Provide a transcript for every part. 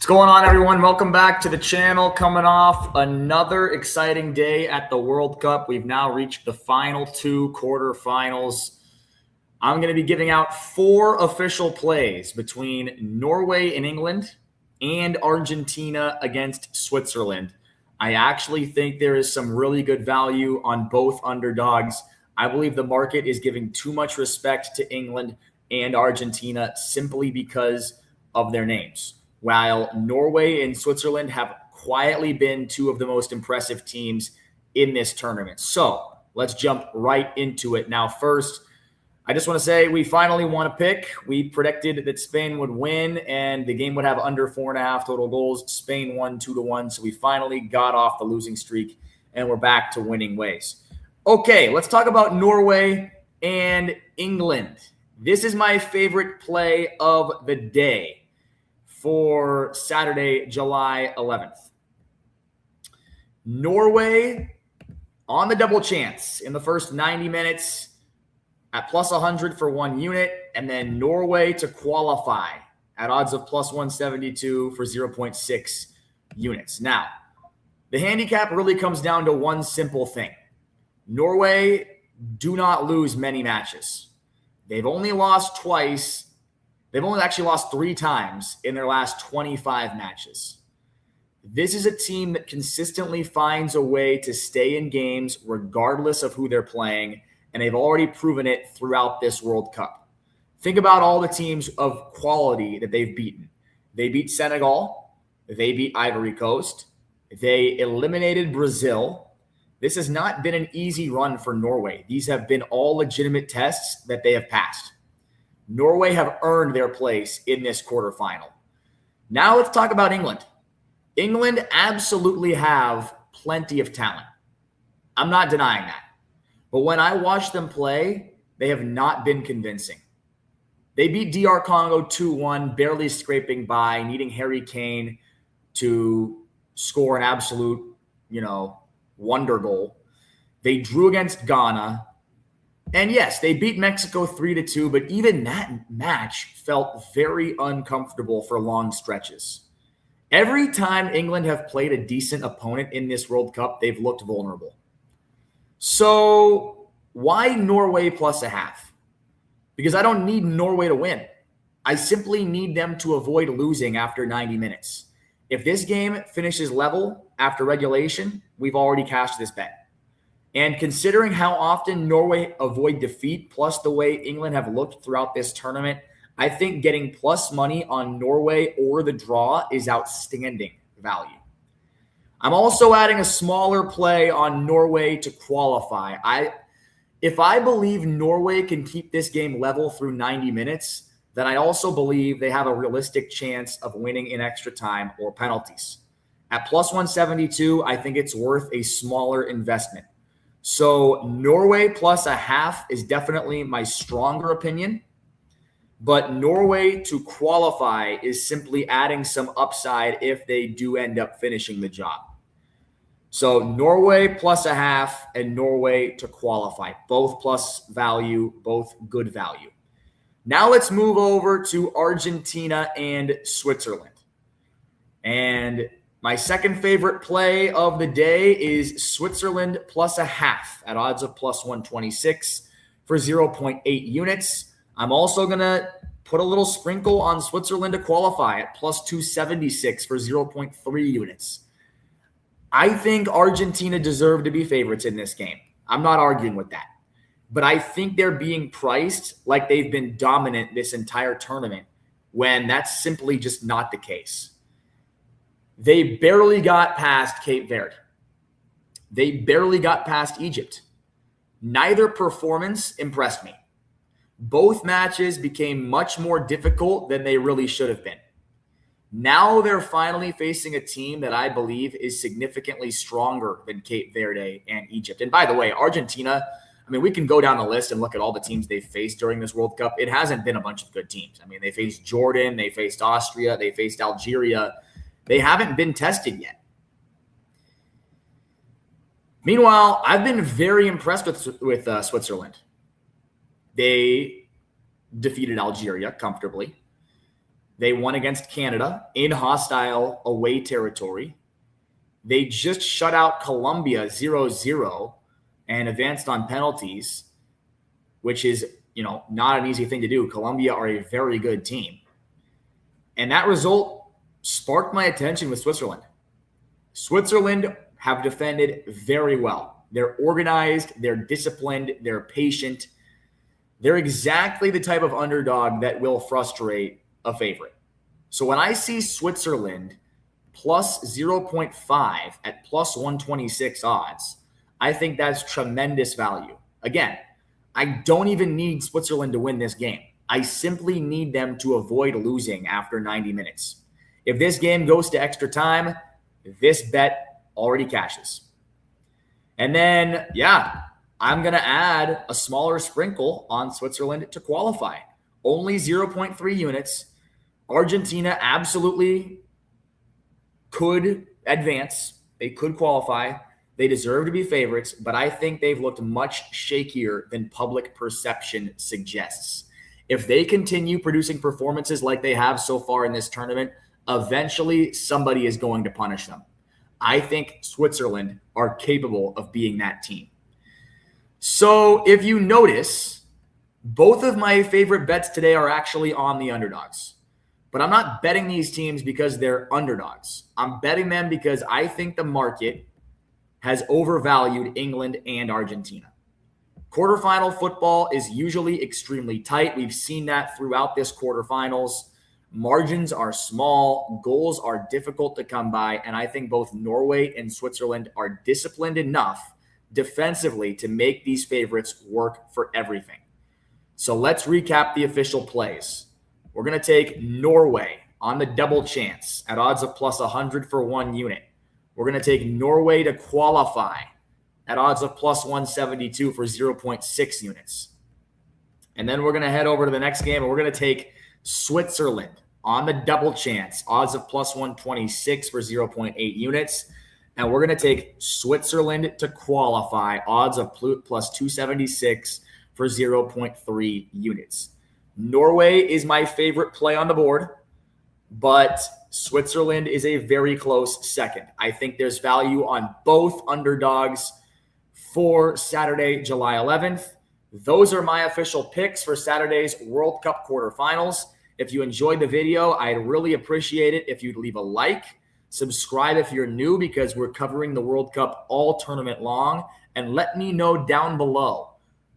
going on, everyone? Welcome back to the channel. Coming off another exciting day at the World Cup. We've now reached the final two quarterfinals. I'm going to be giving out 4 official plays between Norway and England and Argentina against Switzerland. I actually think there is some really good value on both underdogs. I believe the market is giving too much respect to England and Argentina simply because of their names. While Norway and Switzerland have quietly been two of the most impressive teams in this tournament. So let's jump right into it. Now, first, I just want to say we finally won a pick. We predicted that Spain would win and the game would have under 4.5 total goals. Spain won 2-1. So we finally got off the losing streak and we're back to winning ways. Okay, let's talk about Norway and England. This is my favorite play of the day for Saturday, July 11th. Norway on the double chance in the first 90 minutes at plus 100 for 1 unit, and then Norway to qualify at odds of plus 172 for 0.6 units. Now, the handicap really comes down to one simple thing. Norway do not lose many matches. They've only lost twice. They've only actually lost 3 times in their last 25 matches. This is a team that consistently finds a way to stay in games regardless of who they're playing, and they've already proven it throughout this World Cup. Think about all the teams of quality that they've beaten. They beat Senegal. They beat Ivory Coast. They eliminated Brazil. This has not been an easy run for Norway. These have been all legitimate tests that they have passed. Norway have earned their place in this quarterfinal. Now let's talk about England. England absolutely have plenty of talent. I'm not denying that. But when I watch them play, they have not been convincing. They beat DR Congo 2-1, barely scraping by, needing Harry Kane to score an absolute, wonder goal. They drew against Ghana. And yes, they beat Mexico 3-2, but even that match felt very uncomfortable for long stretches. Every time England have played a decent opponent in this World Cup, they've looked vulnerable. So why Norway plus 0.5? Because I don't need Norway to win. I simply need them to avoid losing after 90 minutes. If this game finishes level after regulation, we've already cashed this bet. And considering how often Norway avoid defeat, plus the way England have looked throughout this tournament, I think getting plus money on Norway or the draw is outstanding value. I'm also adding a smaller play on Norway to qualify. If I believe Norway can keep this game level through 90 minutes, then I also believe they have a realistic chance of winning in extra time or penalties. At plus 172, I think it's worth a smaller investment. So Norway plus 0.5 is definitely my stronger opinion, but Norway to qualify is simply adding some upside if they do end up finishing the job. So Norway plus 0.5 and Norway to qualify, both plus value, both good value. Now let's move over to Argentina and Switzerland. And my second favorite play of the day is Switzerland plus 0.5 at odds of plus 126 for 0.8 units. I'm also going to put a little sprinkle on Switzerland to qualify at plus 276 for 0.3 units. I think Argentina deserve to be favorites in this game. I'm not arguing with that. But I think they're being priced like they've been dominant this entire tournament when that's simply just not the case. They barely got past Cape Verde. They barely got past Egypt. Neither performance impressed me. Both matches became much more difficult than they really should have been. Now they're finally facing a team that I believe is significantly stronger than Cape Verde and Egypt. And by the way, Argentina, we can go down the list and look at all the teams they've faced during this World Cup. It hasn't been a bunch of good teams. They faced Jordan, they faced Austria, they faced Algeria. They haven't been tested yet. Meanwhile, I've been very impressed with Switzerland. They defeated Algeria comfortably. They won against Canada in hostile away territory. They just shut out Colombia 0-0 and advanced on penalties, which is, not an easy thing to do. Colombia are a very good team. And that result sparked my attention with Switzerland. Switzerland have defended very well. They're organized, they're disciplined, they're patient. They're exactly the type of underdog that will frustrate a favorite. So when I see Switzerland plus 0.5 at plus 126 odds, I think that's tremendous value. Again, I don't even need Switzerland to win this game. I simply need them to avoid losing after 90 minutes. If this game goes to extra time, this bet already cashes. And then, I'm going to add a smaller sprinkle on Switzerland to qualify. Only 0.3 units. Argentina absolutely could advance. They could qualify. They deserve to be favorites, but I think they've looked much shakier than public perception suggests. If they continue producing performances like they have so far in this tournament, eventually somebody is going to punish them. I think Switzerland are capable of being that team. So if you notice, both of my favorite bets today are actually on the underdogs. But I'm not betting these teams because they're underdogs. I'm betting them because I think the market has overvalued England and Argentina. Quarterfinal football is usually extremely tight. We've seen that throughout this quarterfinals. Margins are small, goals are difficult to come by, and I think both Norway and Switzerland are disciplined enough defensively to make these favorites work for everything. So let's recap the official plays. We're going to take Norway on the double chance at odds of plus 100 for 1 unit. We're going to take Norway to qualify at odds of plus 172 for 0.6 units. And then we're going to head over to the next game, and we're going to take Switzerland on the double chance, odds of plus 126 for 0.8 units. And we're going to take Switzerland to qualify, odds of plus 276 for 0.3 units. Norway is my favorite play on the board, but Switzerland is a very close second. I think there's value on both underdogs for Saturday, July 11th. Those are my official picks for Saturday's World Cup quarterfinals. If you enjoyed the video, I'd really appreciate it if you'd leave a like, subscribe if you're new because we're covering the World Cup all tournament long, and let me know down below,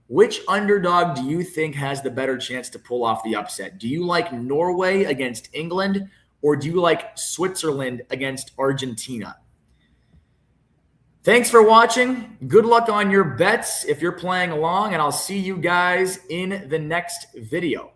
which underdog do you think has the better chance to pull off the upset? Do you like Norway against England, or do you like Switzerland against Argentina? Thanks for watching. Good luck on your bets if you're playing along, and I'll see you guys in the next video.